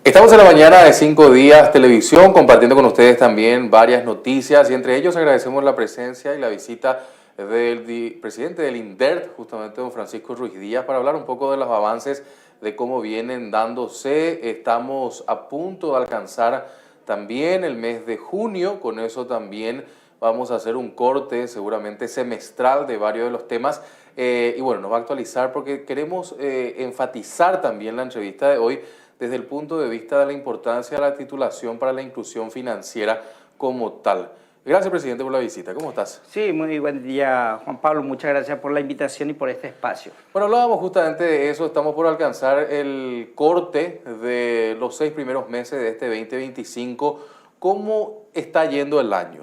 Estamos en la mañana de 5 días televisión, compartiendo con ustedes también varias noticias y entre ellos agradecemos la presencia y la visita del presidente del INDERT, justamente don Francisco Ruiz Díaz, para hablar un poco de los avances de cómo vienen dándose. Estamos a punto de alcanzar también el mes de junio, con eso también vamos a hacer un corte seguramente semestral de varios de los temas y bueno, nos va a actualizar porque queremos enfatizar también la entrevista de hoy desde el punto de vista de la importancia de la titulación para la inclusión financiera como tal. Gracias, presidente, por la visita. ¿Cómo estás? Sí, muy buen día, Juan Pablo. Muchas gracias por la invitación y por este espacio. Bueno, hablábamos justamente de eso. Estamos por alcanzar el corte de los 6 primeros meses de este 2025. ¿Cómo está yendo el año?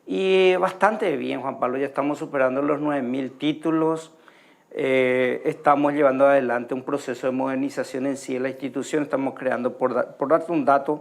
Y bastante bien, Juan Pablo. Ya estamos superando los 9.000 títulos. Estamos llevando adelante un proceso de modernización en sí de la institución. Estamos creando, por darte un dato,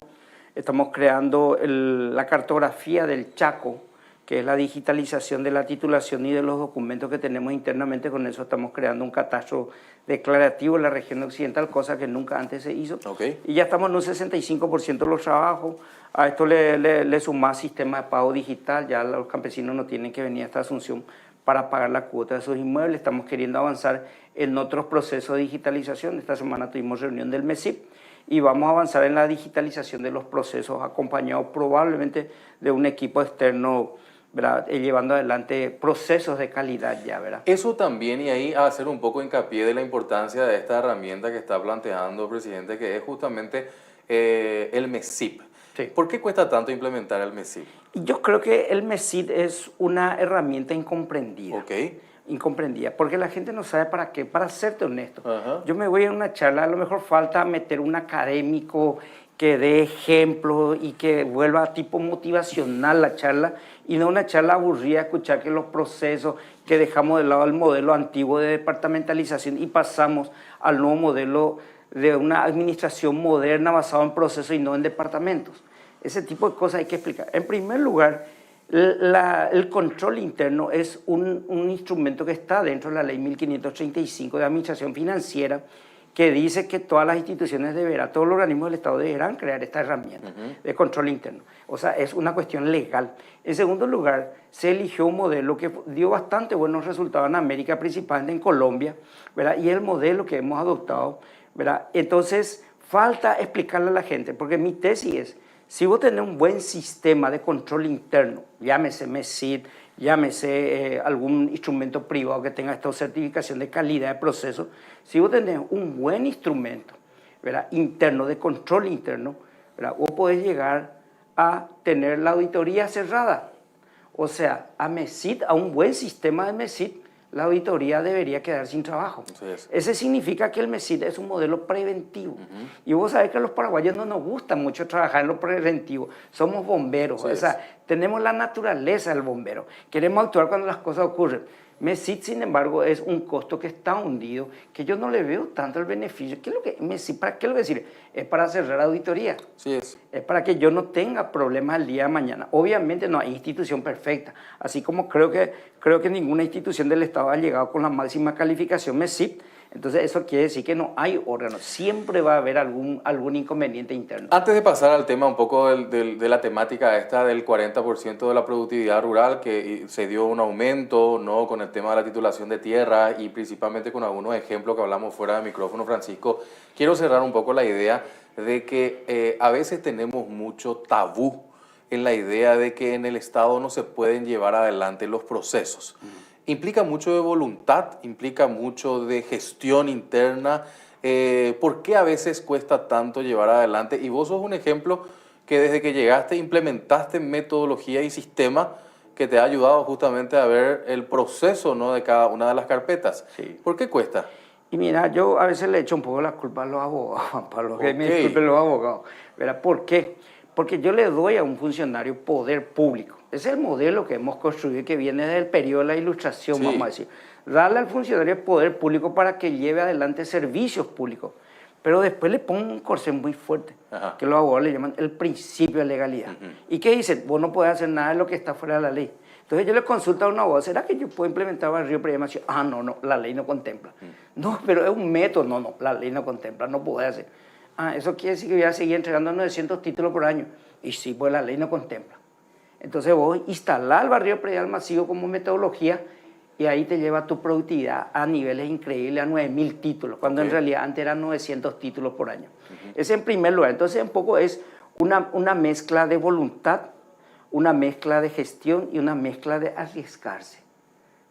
estamos creando la cartografía del Chaco, que es la digitalización de la titulación y de los documentos que tenemos internamente. Con eso estamos creando un catastro declarativo en la región occidental, cosa que nunca antes se hizo. Okay. Y ya estamos en un 65% de los trabajos. A esto le sumás sistema de pago digital. Ya los campesinos no tienen que venir a esta Asunción para pagar la cuota de sus inmuebles. Estamos queriendo avanzar en otros procesos de digitalización. Esta semana tuvimos reunión del MESIP y vamos a avanzar en la digitalización de los procesos, acompañados probablemente de un equipo externo, ¿verdad? Llevando adelante procesos de calidad ya, ¿verdad? Eso también, y ahí hacer un poco hincapié de la importancia de esta herramienta que está planteando, presidente, que es justamente el MESIP. Sí. ¿Por qué cuesta tanto implementar el MESIP? Yo creo que el MESIP es una herramienta incomprendida. Okay. Incomprendida, porque la gente no sabe para qué. Para serte honesto, Uh-huh. yo me voy a una charla, a lo mejor falta meter un académico que dé ejemplos y que vuelva tipo motivacional la charla, y no una charla aburrida, escuchar que los procesos, que dejamos de lado el modelo antiguo de departamentalización y pasamos al nuevo modelo de una administración moderna basada en procesos y no en departamentos. Ese tipo de cosas hay que explicar. En primer lugar, el control interno es un instrumento que está dentro de la ley 1535 de administración financiera, que dice que todas las instituciones todos los organismos del Estado deberán crear esta herramienta de control interno. O sea, es una cuestión legal. En segundo lugar, se eligió un modelo que dio bastante buenos resultados en América, principalmente en Colombia, ¿verdad? Y el modelo que hemos adoptado, ¿verdad? Entonces, falta explicarle a la gente, porque mi tesis es, si vos tenés un buen sistema de control interno, llámese MESIP, llámese algún instrumento privado que tenga esta certificación de calidad de proceso, si vos tenés un buen instrumento, ¿verdad?, interno, de control interno, ¿verdad?, vos podés llegar a tener la auditoría cerrada. O sea, a MESIP, a un buen sistema de MESIP, la auditoría debería quedar sin trabajo. Ese significa que el MESIP es un modelo preventivo. Y vos sabés que a los paraguayos no nos gusta mucho trabajar en lo preventivo. Somos bomberos, o sea, tenemos la naturaleza del bombero. Queremos actuar cuando las cosas ocurren. MESIP, sin embargo, es un costo que está hundido, que yo no le veo tanto el beneficio. ¿Qué es lo que MESIP? ¿Para qué lo que sirve? Es para cerrar auditoría. Sí es. Es para que yo no tenga problemas el día de mañana. Obviamente no hay institución perfecta, así como creo que ninguna institución del Estado ha llegado con la máxima calificación MESIP. Entonces eso quiere decir que no hay órganos, siempre va a haber algún inconveniente interno. Antes de pasar al tema un poco de la temática esta del 40% de la productividad rural, que se dio un aumento, ¿no?, con el tema de la titulación de tierra y principalmente con algunos ejemplos que hablamos fuera de micrófono, Francisco, quiero cerrar un poco la idea de que a veces tenemos mucho tabú en la idea de que en el Estado no se pueden llevar adelante los procesos. Implica mucho de voluntad, implica mucho de gestión interna. ¿Por qué a veces cuesta tanto llevar adelante? Y vos sos un ejemplo que desde que llegaste implementaste metodología y sistema que te ha ayudado justamente a ver el proceso, ¿no?, de cada una de las carpetas. Sí. ¿Por qué cuesta? Y mira, yo a veces le echo un poco la culpa a los abogados, Juan Pablo, que me disculpen los abogados. ¿Verdad? ¿Por qué? Porque yo le doy a un funcionario poder público. Es el modelo que hemos construido y que viene del periodo de la Ilustración, sí, vamos a decir. Darle al funcionario poder público para que lleve adelante servicios públicos. Pero después le pongo un corsé muy fuerte, que los abogados le llaman el principio de legalidad. ¿Y qué dicen? Vos no podés hacer nada de lo que está fuera de la ley. Entonces yo le consulto a un abogado, ¿será que yo puedo implementar barrio prediamación? No, la ley no contempla. No, pero es un método, no, la ley no contempla, no puede hacer. Eso quiere decir que voy a seguir entregando 900 títulos por año. Y sí, pues la ley no contempla. Entonces vos instalás el barrido predial masivo como metodología y ahí te lleva tu productividad a niveles increíbles, a 9.000 títulos, cuando en realidad antes eran 900 títulos por año. Ese en primer lugar. Entonces un poco es una mezcla de voluntad, una mezcla de gestión y una mezcla de arriesgarse.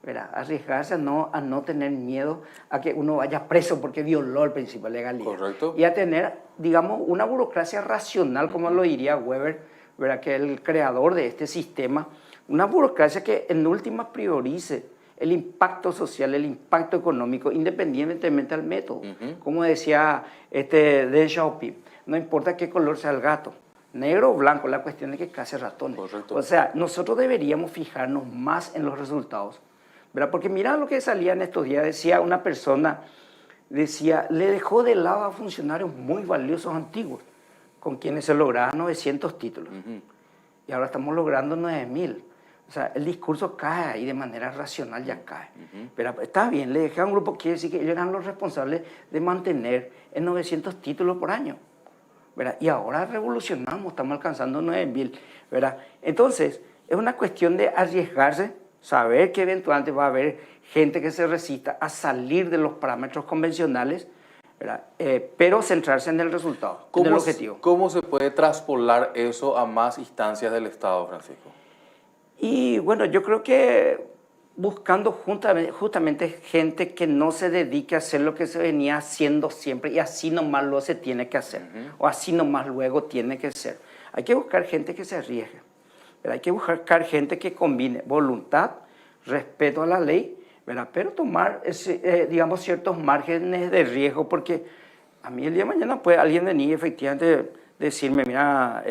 ¿Verdad? Arriesgarse a no tener miedo a que uno vaya preso porque violó el principio de legalidad. Correcto. Y a tener, digamos, una burocracia racional, como lo diría Weber, ¿verdad? Que es el creador de este sistema, una burocracia que en última priorice el impacto social, el impacto económico, independientemente del método. Como decía Deng Xiaoping, no importa qué color sea el gato, negro o blanco, la cuestión es que case ratones. Correcto. O sea, nosotros deberíamos fijarnos más en los resultados, ¿verdad? Porque mira lo que salía en estos días, decía una persona, le dejó de lado a funcionarios muy valiosos antiguos, con quienes se lograban 900 títulos. Y ahora estamos logrando 9.000. O sea, el discurso cae ahí de manera racional, ya cae. Pero está bien, le dejé a un grupo, quiere decir que ellos eran los responsables de mantener en 900 títulos por año, ¿verdad? Y ahora revolucionamos, estamos alcanzando 9.000, ¿verdad? Entonces, es una cuestión de arriesgarse, saber que eventualmente va a haber gente que se resista a salir de los parámetros convencionales, ¿verdad? Pero centrarse en el resultado, en el objetivo. ¿Cómo se puede traspolar eso a más instancias del Estado, Francisco? Y bueno, yo creo que buscando justamente gente que no se dedique a hacer lo que se venía haciendo siempre y así nomás lo se tiene que hacer, o así nomás luego tiene que ser. Hay que buscar gente que se arriesgue, ¿verdad? Hay que buscar gente que combine voluntad, respeto a la ley, ¿verdad? Pero tomar, digamos, ciertos márgenes de riesgo, porque a mí el día de mañana puede alguien venir y efectivamente decirme,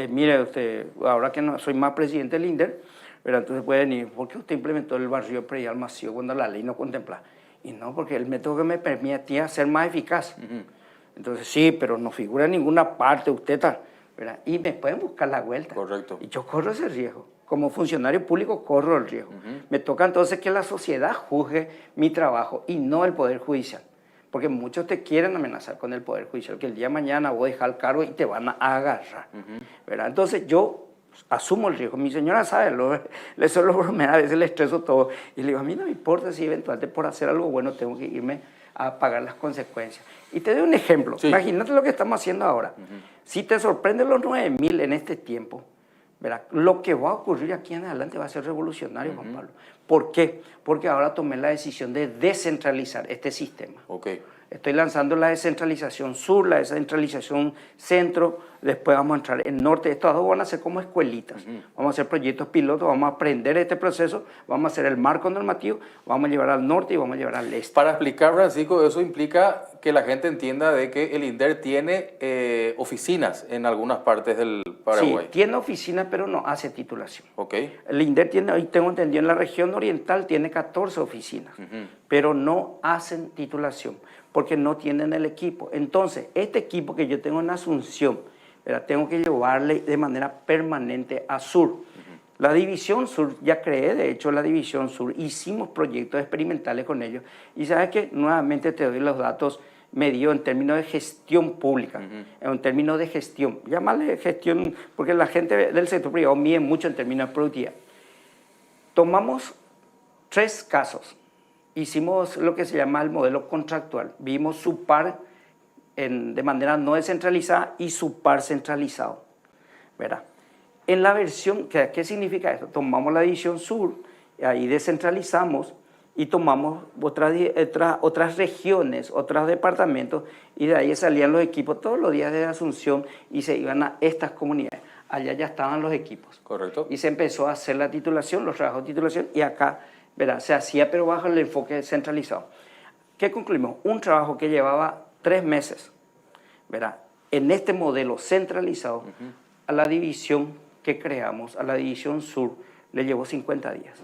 mire usted, ahora que no soy más presidente del INDER, pero entonces puede venir, ¿por qué usted implementó el barrido predial masivo cuando la ley no contempla? Y no, porque el método que me permitía ser más eficaz. Entonces sí, pero no figura en ninguna parte usted está, ¿verdad? Y me pueden buscar la vuelta. Correcto. Y yo corro ese riesgo. Como funcionario público corro el riesgo. Me toca entonces que la sociedad juzgue mi trabajo y no el Poder Judicial. Porque muchos te quieren amenazar con el Poder Judicial, que el día de mañana voy a dejar el cargo y te van a agarrar, ¿verdad? Entonces yo asumo el riesgo. Mi señora sabe, le suelo bromear, a veces le estreso todo. Y le digo, a mí no me importa si eventualmente por hacer algo bueno tengo que irme a pagar las consecuencias. Y te doy un ejemplo. Sí. Imagínate lo que estamos haciendo ahora. Si te sorprenden los 9.000 en este tiempo, ¿verdad? Lo que va a ocurrir aquí en adelante va a ser revolucionario, Juan Pablo. ¿Por qué? Porque ahora tomé la decisión de descentralizar este sistema. Estoy lanzando la descentralización sur, la descentralización centro, después vamos a entrar en norte. Estos dos van a ser como escuelitas. Vamos a hacer proyectos pilotos, vamos a aprender este proceso, vamos a hacer el marco normativo, vamos a llevar al norte y vamos a llevar al este. Para explicar, Francisco, eso implica que la gente entienda de que el INDER tiene oficinas en algunas partes del Paraguay. Sí, tiene oficinas, pero no hace titulación. El INDER tiene, hoy tengo entendido, en la región oriental tiene 14 oficinas, pero no hacen titulación, porque no tienen el equipo. Entonces, este equipo que yo tengo en Asunción, ¿verdad? Tengo que llevarle de manera permanente a Sur. La División Sur, ya creé de hecho la División Sur, hicimos proyectos experimentales con ellos. Y sabes que nuevamente te doy los datos medidos en términos de gestión pública, en términos de gestión. Llámale gestión, porque la gente del sector privado mide mucho en términos de productividad. Tomamos 3 casos. Hicimos lo que se llama el modelo contractual. Vimos su par de manera no descentralizada y su par centralizado, ¿verdad? En la versión, ¿qué significa esto? Tomamos la división sur, ahí descentralizamos y tomamos otras regiones, otros departamentos, y de ahí salían los equipos todos los días de Asunción y se iban a estas comunidades. Allá ya estaban los equipos. Correcto. Y se empezó a hacer la titulación, los trabajos de titulación, y acá, ¿verdad? Se hacía, pero bajo el enfoque centralizado. ¿Qué concluimos? Un trabajo que llevaba 3 meses, ¿verdad? En este modelo centralizado, a la división que creamos, a la división sur, le llevó 50 días.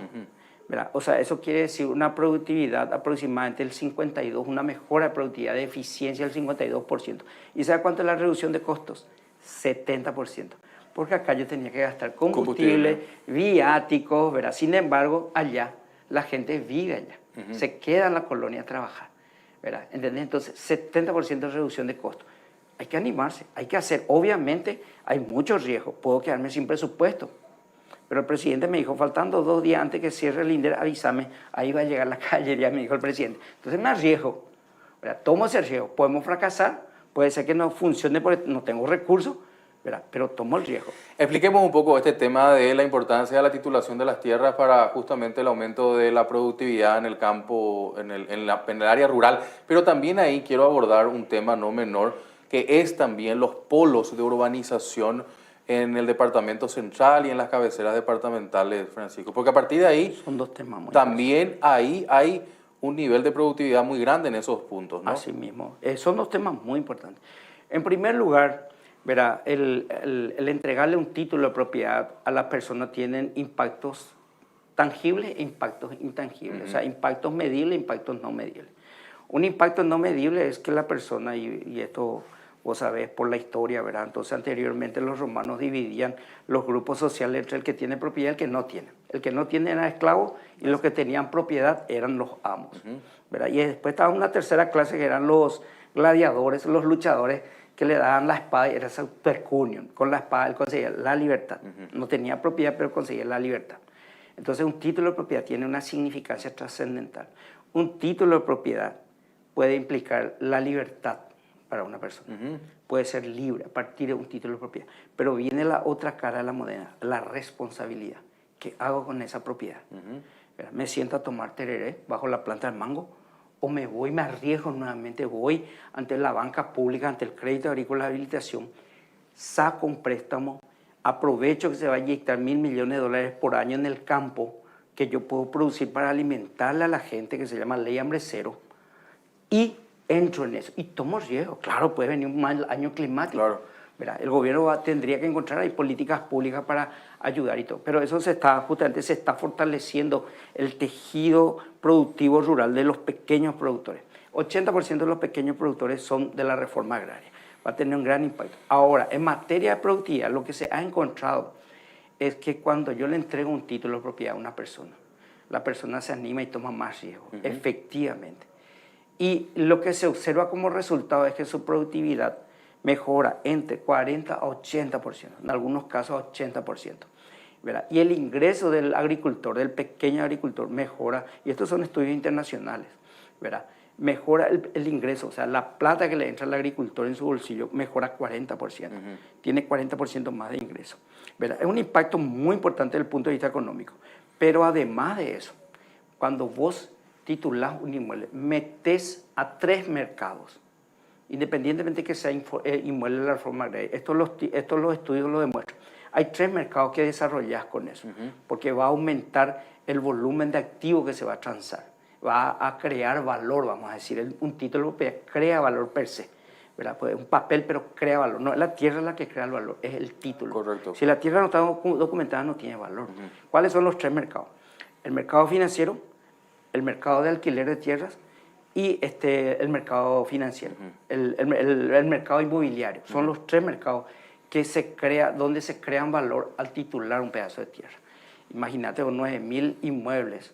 ¿Verdad? O sea, eso quiere decir una productividad aproximadamente del 52%, una mejora de productividad de eficiencia del 52%. ¿Y sabe cuánto es la reducción de costos? 70%. Porque acá yo tenía que gastar combustible, viáticos, ¿verdad? Sin embargo, allá la gente vive allá, se queda en la colonia a trabajar, ¿verdad? ¿Entendés? Entonces, 70% de reducción de costos. hay que animarse, hay que hacer. Obviamente hay muchos riesgos, puedo quedarme sin presupuesto. Pero el presidente me dijo, faltando 2 días antes que cierre el INDER, avísame, ahí va a llegar la caballería, me dijo el presidente. Entonces me arriesgo, ¿verdad? Tomo ese riesgo. Podemos fracasar, puede ser que no funcione porque no tengo recursos, ¿verdad? Pero tomo el riesgo. Expliquemos un poco este tema de la importancia de la titulación de las tierras para justamente el aumento de la productividad en el campo, en el área rural. Pero también ahí quiero abordar un tema no menor, que es también los polos de urbanización en el departamento central y en las cabeceras departamentales, Francisco. Porque a partir de ahí, son 2 temas muy también ahí hay un nivel de productividad muy grande en esos puntos, ¿no? Así mismo. Son 2 temas muy importantes. En primer lugar, verá, el entregarle un título de propiedad a la persona tiene impactos tangibles e impactos intangibles. O sea, impactos medibles e impactos no medibles. Un impacto no medible es que la persona, y esto vos sabés por la historia, ¿verdad? Entonces anteriormente los romanos dividían los grupos sociales entre el que tiene propiedad y el que no tiene. El que no tiene era esclavo y los que tenían propiedad eran los amos, ¿verdad? Y después estaba una tercera clase que eran los gladiadores, los luchadores que le daban la espada, era ese percunio. Con la espada él conseguía la libertad. No tenía propiedad, pero conseguía la libertad. Entonces un título de propiedad tiene una significancia trascendental. Un título de propiedad puede implicar la libertad para una persona. Puede ser libre a partir de un título de propiedad. Pero viene la otra cara de la moneda, la responsabilidad. ¿Qué hago con esa propiedad? ¿Me siento a tomar tereré bajo la planta del mango? ¿O me voy, me arriesgo nuevamente, voy ante la banca pública, ante el crédito agrícola de habilitación, saco un préstamo, aprovecho que se va a inyectar $1.000 millones por año en el campo que yo puedo producir para alimentarle a la gente, que se llama ley hambre cero, y entro en eso y tomo riesgo? Claro, puede venir un mal año climático. Claro. ¿Verdad? El gobierno tendría que encontrar ahí políticas públicas para ayudar y todo. Pero eso justamente se está fortaleciendo el tejido productivo rural de los pequeños productores. 80% de los pequeños productores son de la reforma agraria. Va a tener un gran impacto. Ahora, en materia de productividad, lo que se ha encontrado es que cuando yo le entrego un título de propiedad a una persona, la persona se anima y toma más riesgo, efectivamente. Y lo que se observa como resultado es que su productividad mejora entre 40 a 80%, en algunos casos 80%. ¿Verdad? Y el ingreso del agricultor, del pequeño agricultor, mejora, y estos son estudios internacionales, ¿verdad? Mejora el ingreso, o sea, la plata que le entra al agricultor en su bolsillo mejora 40%, tiene 40% más de ingreso, ¿verdad? Es un impacto muy importante desde el punto de vista económico, pero además de eso, cuando vos titulás un inmueble, metés a 3 mercados, independientemente que sea inmueble de la reforma agraria. Estos los estudios lo demuestran. Hay 3 mercados que desarrollás con eso, porque va a aumentar el volumen de activos que se va a transar, va a crear valor, vamos a decir. Un título de propiedad crea valor per se, ¿verdad? Pues un papel, pero crea valor. No es la tierra la que crea el valor, es el título. Correcto. Si la tierra no está documentada, no tiene valor. ¿Cuáles son los 3 mercados? El mercado financiero, el mercado de alquiler de tierras y el mercado financiero, el mercado inmobiliario. Son los 3 mercados que donde se crean valor al titular un pedazo de tierra. Imagínate 9.000 inmuebles,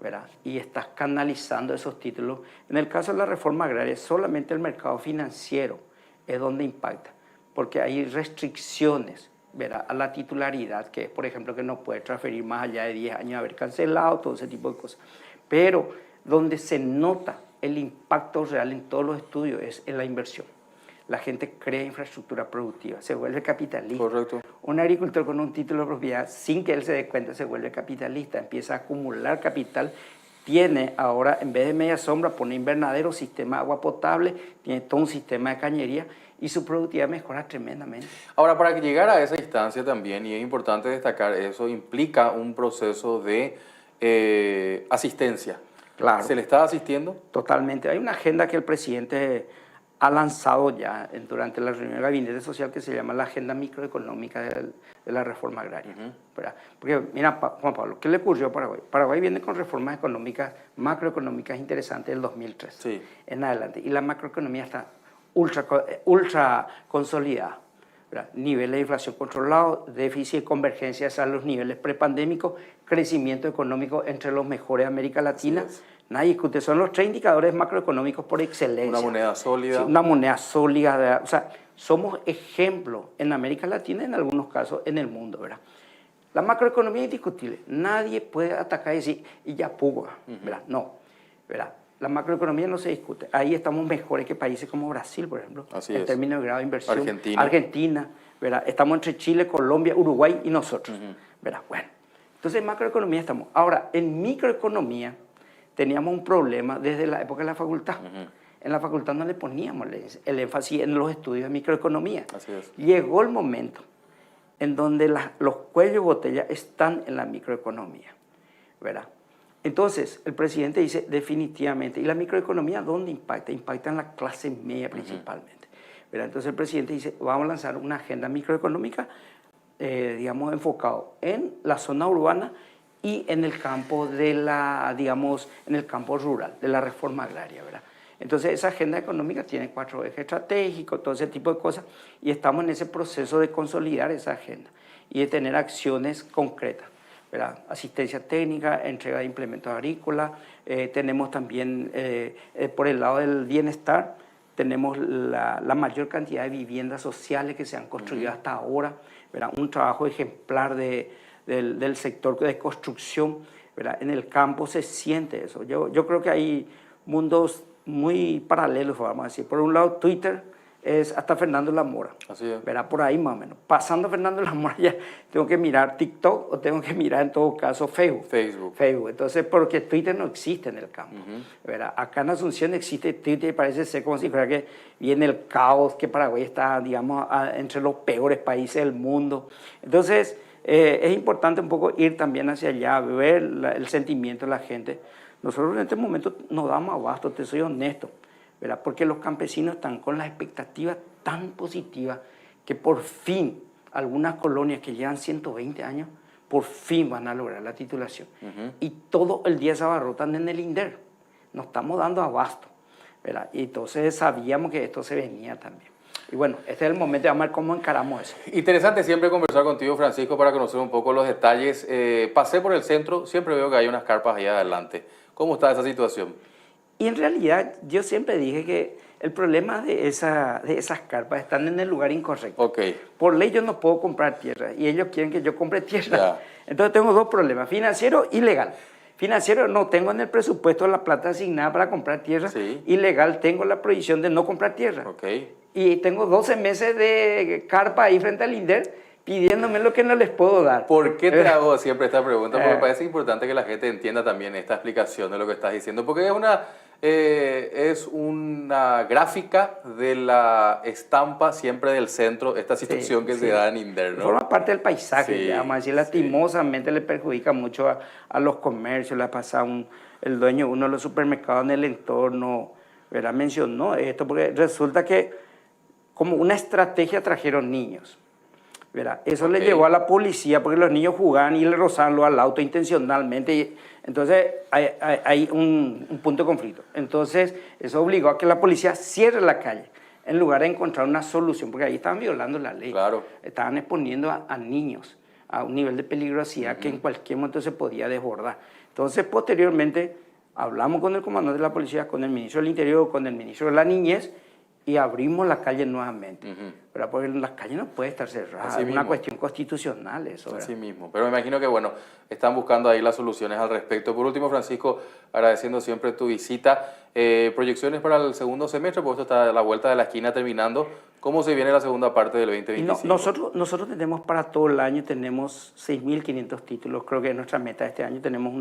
¿verdad? Y estás canalizando esos títulos. En el caso de la reforma agraria, solamente el mercado financiero es donde impacta, porque hay restricciones, ¿verdad?, a la titularidad, que es, por ejemplo, que no puede transferir más allá de 10 años de haber cancelado, todo ese tipo de cosas. Pero donde se nota el impacto real en todos los estudios es en la inversión. La gente crea infraestructura productiva, se vuelve capitalista. Correcto. Un agricultor con un título de propiedad, sin que él se dé cuenta, se vuelve capitalista, empieza a acumular capital, tiene ahora, en vez de media sombra, pone invernadero, sistema de agua potable, tiene todo un sistema de cañería y su productividad mejora tremendamente. Ahora, para llegar a esa instancia también, y es importante destacar eso, implica un proceso de asistencia. Claro. ¿Se le está asistiendo? Totalmente. Hay una agenda que el presidente ha lanzado ya durante la reunión del Gabinete Social que se llama la Agenda Microeconómica de la Reforma Agraria. Porque, mira, Juan Pablo, ¿qué le ocurrió a Paraguay? Paraguay viene con reformas económicas, macroeconómicas interesantes del 2003 en adelante. Y la macroeconomía está ultra consolidada. Nivel de inflación controlado, déficit de convergencia hacia los niveles prepandémicos, crecimiento económico entre los mejores de América Latina. Nadie discute, son los 3 indicadores macroeconómicos por excelencia. Una moneda sólida. Sí, una moneda sólida, o sea, somos ejemplo en América Latina y en algunos casos en el mundo, ¿verdad? La macroeconomía es indiscutible. Nadie puede atacar y decir, y ya pudo, ¿verdad? No, ¿verdad? La macroeconomía no se discute. Ahí estamos mejores que países como Brasil, por ejemplo, en términos de grado de inversión. Argentina, ¿verdad? Estamos entre Chile, Colombia, Uruguay y nosotros, ¿verdad? Bueno, entonces en macroeconomía estamos. Ahora, en microeconomía teníamos un problema desde la época de la facultad. En la facultad no le poníamos el énfasis en los estudios de microeconomía. Así es. Llegó el momento en donde los cuellos de botella están en la microeconomía, ¿verdad? Entonces, el presidente dice definitivamente, ¿y la microeconomía dónde impacta? Impacta en la clase media principalmente, ¿verdad? Entonces el presidente dice, vamos a lanzar una agenda microeconómica, digamos, enfocado en la zona urbana y en el campo de la, digamos, en el campo rural, de la reforma agraria, ¿verdad? Entonces esa agenda económica tiene 4 ejes estratégicos, todo ese tipo de cosas, y estamos en ese proceso de consolidar esa agenda y de tener acciones concretas, ¿verdad? Asistencia técnica, entrega de implementos agrícolas, tenemos también, por el lado del bienestar, tenemos la mayor cantidad de viviendas sociales que se han construido hasta ahora, ¿verdad? Un trabajo ejemplar del sector de construcción, ¿verdad? En el campo se siente eso. Yo creo que hay mundos muy paralelos, vamos a decir. Por un lado, Twitter es hasta Fernando Lamora. Así es. ¿Verdad? Por ahí más o menos. Pasando a Fernando Lamora ya tengo que mirar TikTok o tengo que mirar en todo caso Facebook. Entonces, porque Twitter no existe en el campo. ¿Verdad? Acá en Asunción existe Twitter y parece ser como si fuera que viene el caos, que Paraguay está, digamos, entre los peores países del mundo. Entonces, es importante un poco ir también hacia allá, ver el sentimiento de la gente. Nosotros en este momento nos damos abasto, te soy honesto, ¿verdad? Porque los campesinos están con las expectativas tan positivas que por fin algunas colonias que llevan 120 años, por fin van a lograr la titulación. Y todo el día se abarrotan en el INDER. Nos estamos dando abasto, ¿verdad? Y entonces sabíamos que esto se venía también. Y bueno, este es el momento de ver cómo encaramos eso. Interesante siempre conversar contigo, Francisco, para conocer un poco los detalles. Pasé por el centro, siempre veo que hay unas carpas allá adelante. ¿Cómo está esa situación? Y en realidad yo siempre dije que el problema de esas carpas están en el lugar incorrecto. Okay. Por ley yo no puedo comprar tierra y ellos quieren que yo compre tierra. Ya. Entonces tengo 2 problemas, financiero y legal. Financiero, no tengo en el presupuesto la plata asignada para comprar tierra. Sí. Y legal, tengo la prohibición de no comprar tierra. Okay. Y tengo 12 meses de carpa ahí frente al INDER pidiéndome lo que no les puedo dar. ¿Por qué te hago siempre esta pregunta? Porque me parece importante que la gente entienda también esta explicación de lo que estás diciendo, porque es una gráfica de la estampa siempre del centro, esta situación que se da en INDER, ¿no? Forma parte del paisaje, vamos a decir, lastimosamente le perjudica mucho a los comercios. Le ha pasado el dueño de uno de los supermercados en el entorno, ¿verdad? Mencionó esto, porque resulta que como una estrategia trajeron niños, ¿verdad? Eso le llevó a la policía porque los niños jugaban y le rozaban al auto intencionalmente. Y entonces hay un punto de conflicto. Entonces eso obligó a que la policía cierre la calle en lugar de encontrar una solución, porque ahí estaban violando la ley. Claro. Estaban exponiendo a niños a un nivel de peligrosidad que en cualquier momento se podía desbordar. Entonces posteriormente hablamos con el comandante de la policía, con el ministro del Interior, con el ministro de la Niñez, y abrimos la calle nuevamente, ¿verdad? Porque las calles no pueden estar cerradas, es una cuestión constitucional eso, ¿verdad? Así mismo, pero me imagino que bueno, están buscando ahí las soluciones al respecto. Por último, Francisco, agradeciendo siempre tu visita, proyecciones para el segundo semestre, porque esto está a la vuelta de la esquina terminando. ¿Cómo se viene la segunda parte del 2025? Nosotros tenemos para todo el año, tenemos 6.500 títulos, creo que es nuestra meta este año, tenemos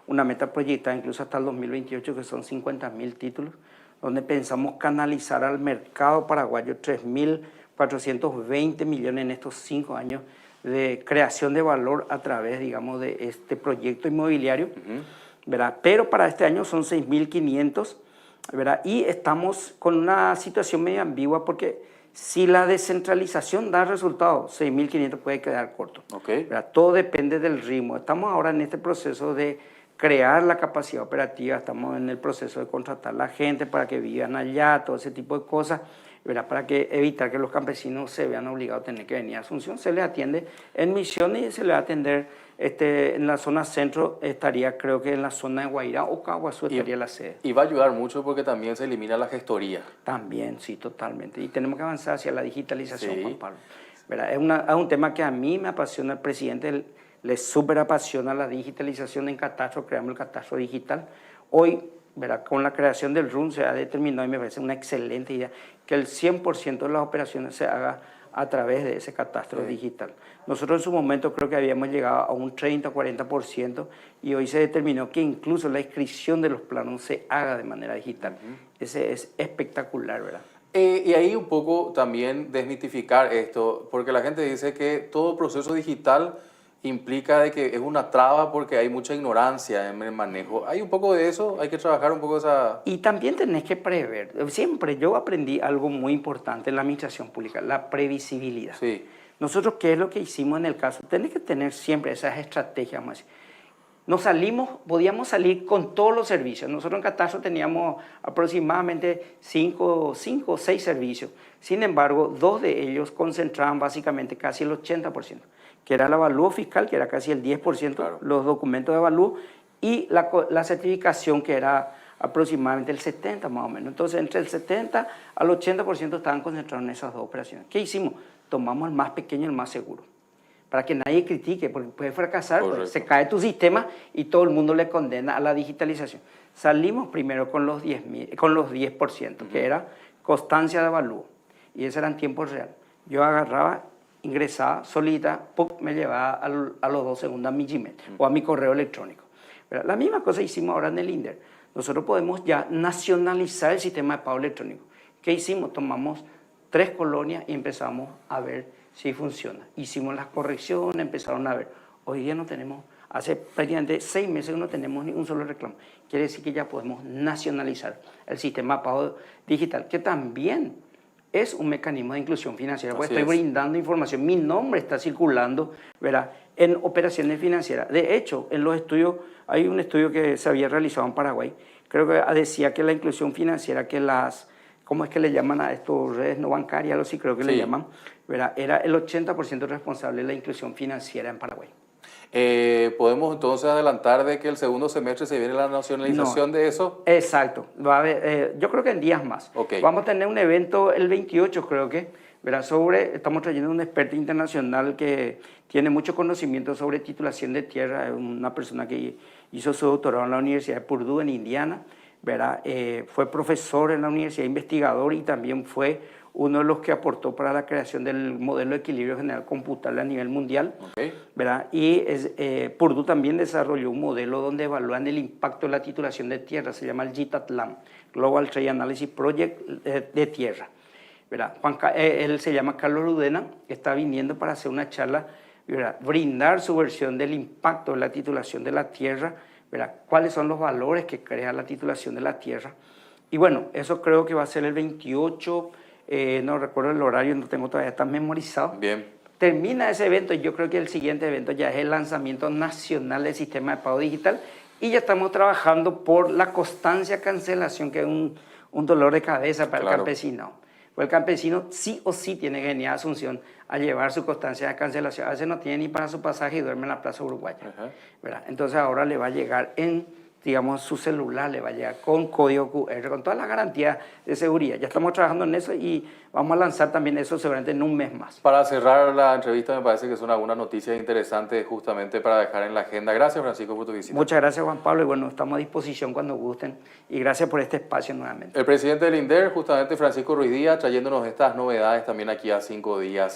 una meta proyectada incluso hasta el 2028 que son 50.000 títulos, donde pensamos canalizar al mercado paraguayo 3.420 millones en estos 5 años de creación de valor a través, digamos, de este proyecto inmobiliario, ¿verdad? Pero para este año son 6.500, ¿verdad? Y estamos con una situación medio ambigua porque si la descentralización da resultados, 6.500 puede quedar corto, ¿verdad? Todo depende del ritmo. Estamos ahora en este proceso de crear la capacidad operativa, estamos en el proceso de contratar a la gente para que vivan allá, todo ese tipo de cosas. ¿verdad? Para que evitar que los campesinos se vean obligados a tener que venir a Asunción. Se les atiende en Misiones y se les va a atender en la zona centro, estaría creo que en la zona de Guairá o Caguazú estaría la sede. Y va a ayudar mucho porque también se elimina la gestoría. También, sí, totalmente. Y tenemos que avanzar hacia la digitalización, Sí. Juan Pablo. ¿Verdad? Es un tema que a mí me apasiona, el presidente le súper apasiona la digitalización en catastro, creamos el catastro digital. Hoy, ¿verdad? Con la creación del RUN se ha determinado, y me parece una excelente idea, que el 100% de las operaciones se haga a través de ese catastro digital. Nosotros en su momento creo que habíamos llegado a un 30 o 40% y hoy se determinó que incluso la inscripción de los planos se haga de manera digital. Ese es espectacular, ¿verdad? Y ahí un poco también desmitificar esto, porque la gente dice que todo proceso digital implica de que es una traba porque hay mucha ignorancia en el manejo. ¿Hay un poco de eso? ¿Hay que trabajar un poco esa...? Y también tenés que prever. Siempre yo aprendí algo muy importante en la administración pública, la previsibilidad. Sí. Nosotros, ¿qué es lo que hicimos en el caso? Tenés que tener siempre esas estrategias, vamos a decir. Podíamos salir con todos los servicios. Nosotros en Catastro teníamos aproximadamente 5 o 6 servicios. Sin embargo, 2 de ellos concentraban básicamente casi el 80%, que era el avalúo fiscal, que era casi el 10%, Claro. los documentos de avalúo, y la certificación, que era aproximadamente el 70% más o menos. Entonces, entre el 70 al 80% estaban concentrados en esas 2 operaciones. ¿Qué hicimos? Tomamos el más pequeño y el más seguro, para que nadie critique, porque puede fracasar, pues, se cae tu sistema y todo el mundo le condena a la digitalización. Salimos primero con los 10%, que era constancia de avalúo, y ese era en tiempo real. Yo agarraba, ingresaba solita, me llevaba a los 2 segundos a mi Gmail o a mi correo electrónico. ¿Verdad? La misma cosa hicimos ahora en el INDER. Nosotros podemos ya nacionalizar el sistema de pago electrónico. ¿Qué hicimos? Tomamos 3 colonias y empezamos a ver si funciona. Hicimos las correcciones, empezaron a ver. Hoy día no tenemos, hace prácticamente 6 meses no tenemos ni un solo reclamo. Quiere decir que ya podemos nacionalizar el sistema de pago digital, que también es un mecanismo de inclusión financiera. Pues estoy brindando información, mi nombre está circulando, ¿verdad?, en operaciones financieras. De hecho, en los estudios, hay un estudio que se había realizado en Paraguay, creo que decía que la inclusión financiera, que ¿cómo es que le llaman a estos redes no bancarias? Algo así creo que le llaman, ¿verdad?, era el 80% responsable de la inclusión financiera en Paraguay. ¿Podemos entonces adelantar de que el segundo semestre se viene la nacionalización de eso? Exacto. Va a haber, yo creo que en días más. Okay. Vamos a tener un evento el 28, creo que, ¿verdad? Estamos trayendo un experto internacional que tiene mucho conocimiento sobre titulación de tierra, una persona que hizo su doctorado en la Universidad de Purdue en Indiana, ¿verdad? Fue profesor en la universidad, investigador, y también fue uno de los que aportó para la creación del modelo de equilibrio general computable a nivel mundial, ¿verdad? Y Purdue también desarrolló un modelo donde evalúan el impacto de la titulación de tierra, se llama el GTATLAM, Global Trade Analysis Project de tierra, ¿verdad? Él se llama Carlos Rudena, está viniendo para hacer una charla, ¿verdad?, brindar su versión del impacto de la titulación de la tierra, ¿verdad?, cuáles son los valores que crea la titulación de la tierra. Y bueno, eso creo que va a ser el 28, no recuerdo el horario, no tengo todavía tan memorizado. Bien. Termina ese evento y yo creo que el siguiente evento ya es el lanzamiento nacional del sistema de pago digital, y ya estamos trabajando por la constancia cancelación, que es un dolor de cabeza para el campesino. Pues el campesino sí o sí tiene que venir a Asunción a llevar su constancia de cancelación. A veces no tiene ni para su pasaje y duerme en la Plaza Uruguaya, ¿verdad? Entonces ahora le va a llegar digamos, su celular, le va a llegar con código QR, con todas las garantías de seguridad. Ya estamos trabajando en eso y vamos a lanzar también eso seguramente en un mes más. Para cerrar la entrevista, me parece que son algunas noticias interesantes justamente para dejar en la agenda. Gracias, Francisco, por tu visita. Muchas gracias, Juan Pablo, y bueno, estamos a disposición cuando gusten, y gracias por este espacio nuevamente. El presidente del INDER, justamente Francisco Ruiz Díaz, trayéndonos estas novedades también aquí a 5 días.